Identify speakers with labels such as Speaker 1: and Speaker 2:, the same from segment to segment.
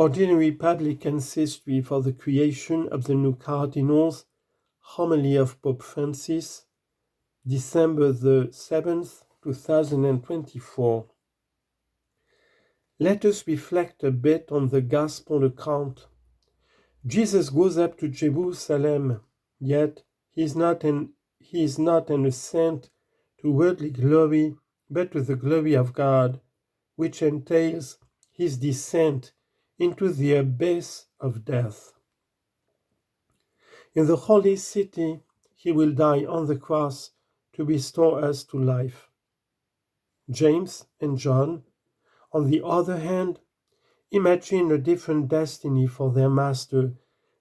Speaker 1: Ordinary Public Ancestry for the Creation of the New Cardinals, Homily of Pope Francis, December the 7th, 2024. Let us reflect a bit on the Gospel account. Jesus goes up to Jerusalem, yet he is not an ascent to worldly glory, but to the glory of God, which entails his descent into the abyss of death. In the holy city, he will die on the cross to restore us to life. James and John, on the other hand, imagine a different destiny for their master,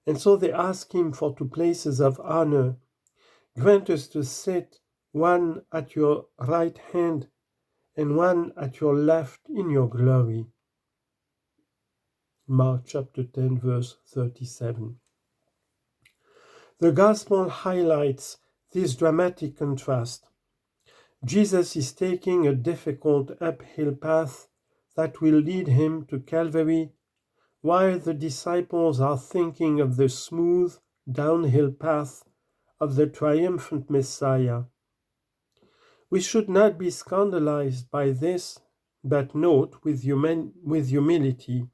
Speaker 1: and so they ask him for 2 places of honor. Grant us to sit, one at your right hand and one at your left in your glory. Mark chapter 10, verse 37. The Gospel highlights this dramatic contrast. Jesus is taking a difficult uphill path that will lead him to Calvary, while the disciples are thinking of the smooth downhill path of the triumphant Messiah. We should not be scandalized by this, but note with humility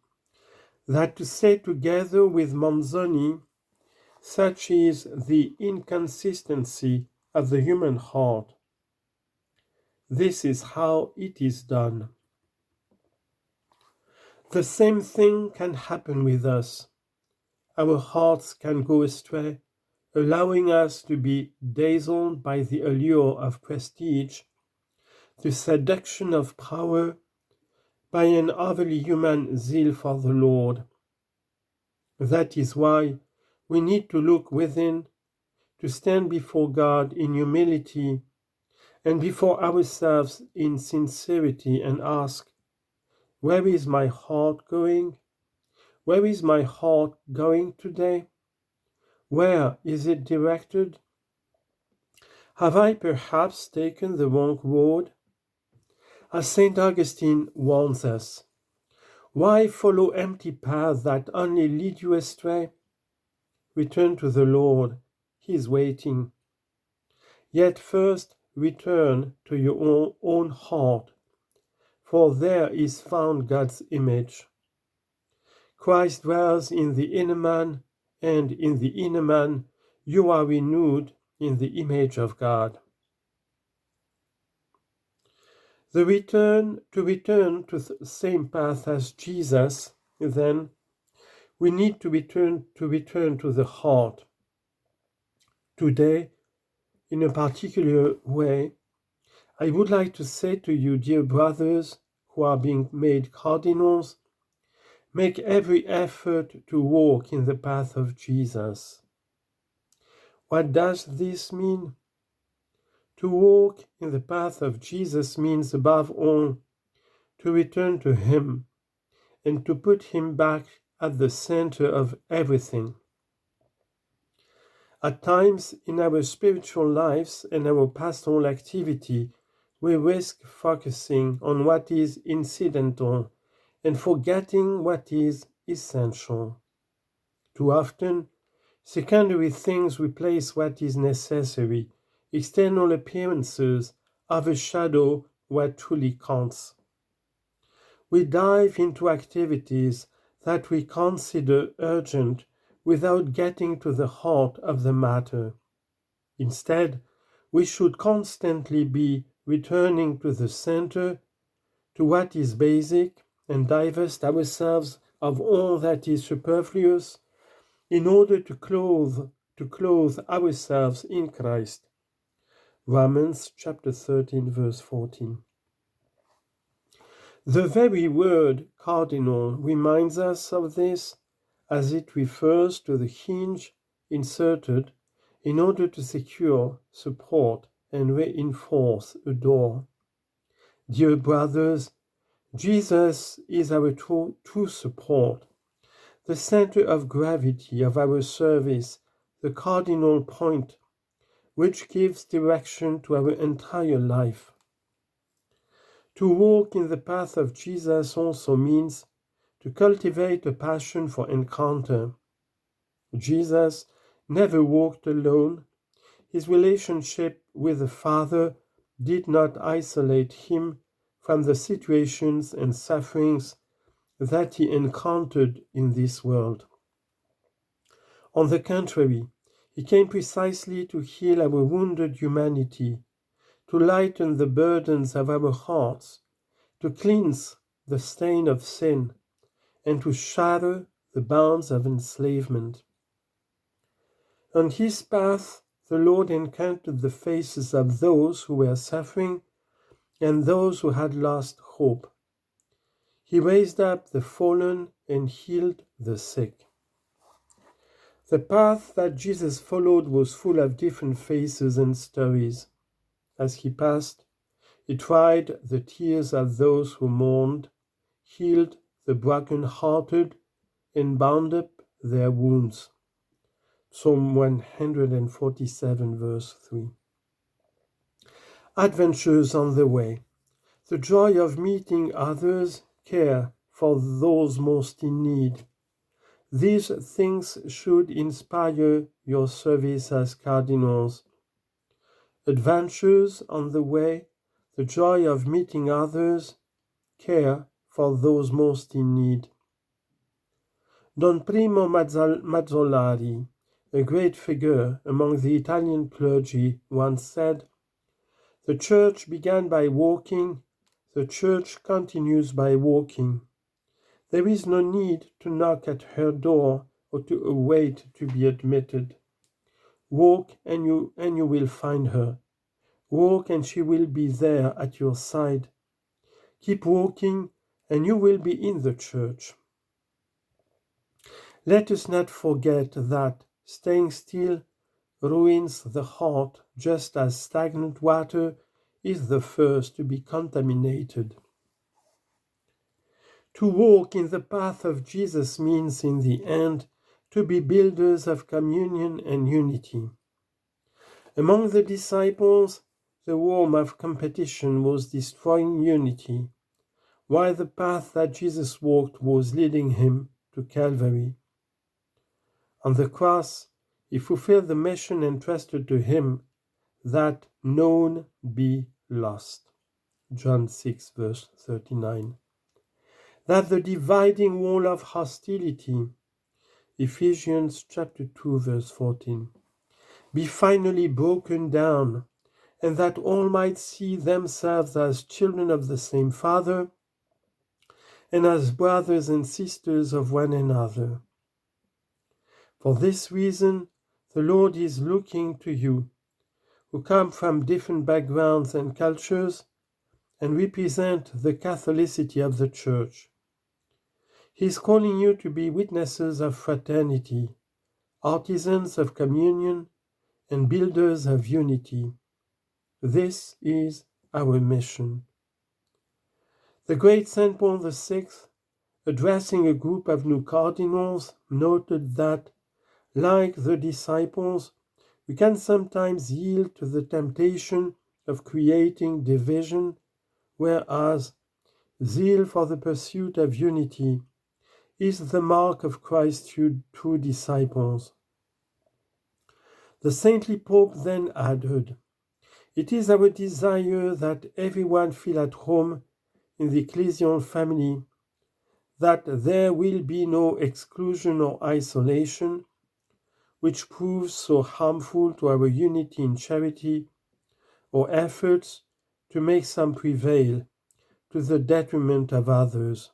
Speaker 1: that to say together with Manzoni, such is the inconsistency of the human heart. This is how it is done. The same thing can happen with us. Our hearts can go astray, allowing us to be dazzled by the allure of prestige, the seduction of power, by an overly human zeal for the Lord. That is why we need to look within, to stand before God in humility and before ourselves in sincerity and ask, where is my heart going? Where is my heart going today? Where is it directed? Have I perhaps taken the wrong road? As Saint Augustine warns us, why follow empty paths that only lead you astray? Return to the Lord, he is waiting. Yet first return to your own heart, for there is found God's image. Christ dwells in the inner man, and in the inner man you are renewed in the image of God. To return to the same path as Jesus, then, we need to return to the heart. Today, in a particular way, I would like to say to you, dear brothers who are being made cardinals, make every effort to walk in the path of Jesus. What does this mean? To walk in the path of Jesus means, above all, to return to him and to put him back at the center of everything. At times in our spiritual lives and our pastoral activity, we risk focusing on what is incidental and forgetting what is essential. Too often, secondary things replace what is necessary. External appearances overshadow what truly counts. We dive into activities that we consider urgent without getting to the heart of the matter. Instead, we should constantly be returning to the center, to what is basic, and divest ourselves of all that is superfluous in order to clothe ourselves in Christ. Romans chapter 13, verse 14. The very word cardinal reminds us of this, as it refers to the hinge inserted in order to secure, support, and reinforce a door. Dear brothers, Jesus is our true support, the center of gravity of our service, the cardinal point, which gives direction to our entire life. To walk in the path of Jesus also means to cultivate a passion for encounter. Jesus never walked alone. His relationship with the Father did not isolate him from the situations and sufferings that he encountered in this world. On the contrary, he came precisely to heal our wounded humanity, to lighten the burdens of our hearts, to cleanse the stain of sin, and to shatter the bonds of enslavement. On his path, the Lord encountered the faces of those who were suffering and those who had lost hope. He raised up the fallen and healed the sick. The path that Jesus followed was full of different faces and stories. As he passed, he dried the tears of those who mourned, healed the broken-hearted, and bound up their wounds. Psalm 147, verse 3. Adventures on the way. The joy of meeting others, care for those most in need. These things should inspire your service as cardinals. Adventures on the way, the joy of meeting others, care for those most in need. Don Primo Mazzolari, a great figure among the Italian clergy, once said, "The Church began by walking, the Church continues by walking. There is no need to knock at her door or to await to be admitted. Walk and you will find her. Walk and she will be there at your side. Keep walking and you will be in the Church." Let us not forget that staying still ruins the heart just as stagnant water is the first to be contaminated. To walk in the path of Jesus means, in the end, to be builders of communion and unity. Among the disciples, the worm of competition was destroying unity, while the path that Jesus walked was leading him to Calvary. On the cross, he fulfilled the mission entrusted to him, that none be lost. John 6, verse 39. That the dividing wall of hostility, Ephesians chapter 2, verse 14, be finally broken down, and that all might see themselves as children of the same Father, and as brothers and sisters of one another. For this reason, the Lord is looking to you, who come from different backgrounds and cultures, and represent the Catholicity of the Church. He is calling you to be witnesses of fraternity, artisans of communion, and builders of unity. This is our mission. The great Saint Paul VI, addressing a group of new cardinals, noted that, like the disciples, we can sometimes yield to the temptation of creating division, whereas zeal for the pursuit of unity is the mark of Christ's true disciples. The saintly Pope then added, "It is our desire that everyone feel at home in the ecclesial family, that there will be no exclusion or isolation, which proves so harmful to our unity in charity, or efforts to make some prevail to the detriment of others.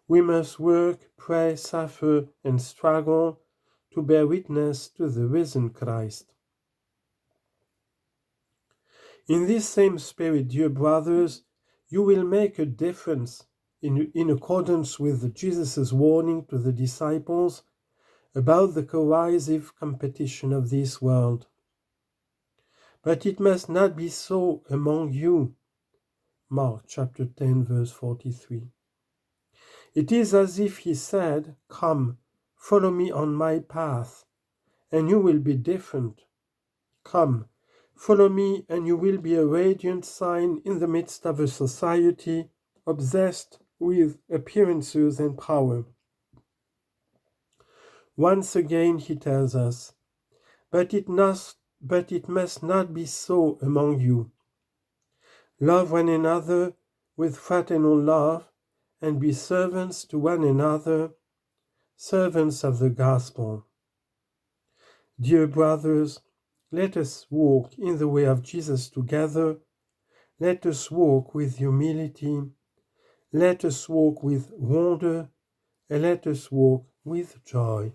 Speaker 1: We must work, pray, suffer, and struggle to bear witness to the risen Christ." In this same spirit, dear brothers, you will make a difference in accordance with Jesus' warning to the disciples about the corrosive competition of this world. But it must not be so among you. Mark chapter 10, verse 43. It is as if he said, "Come, follow me on my path, and you will be different. Come, follow me, and you will be a radiant sign in the midst of a society obsessed with appearances and power. Once again he tells us, but it must not be so among you. Love one another with fraternal love, and be servants to one another, servants of the gospel. Dear brothers, let us walk in the way of Jesus together. Let us walk with humility. Let us walk with wonder, and let us walk with joy.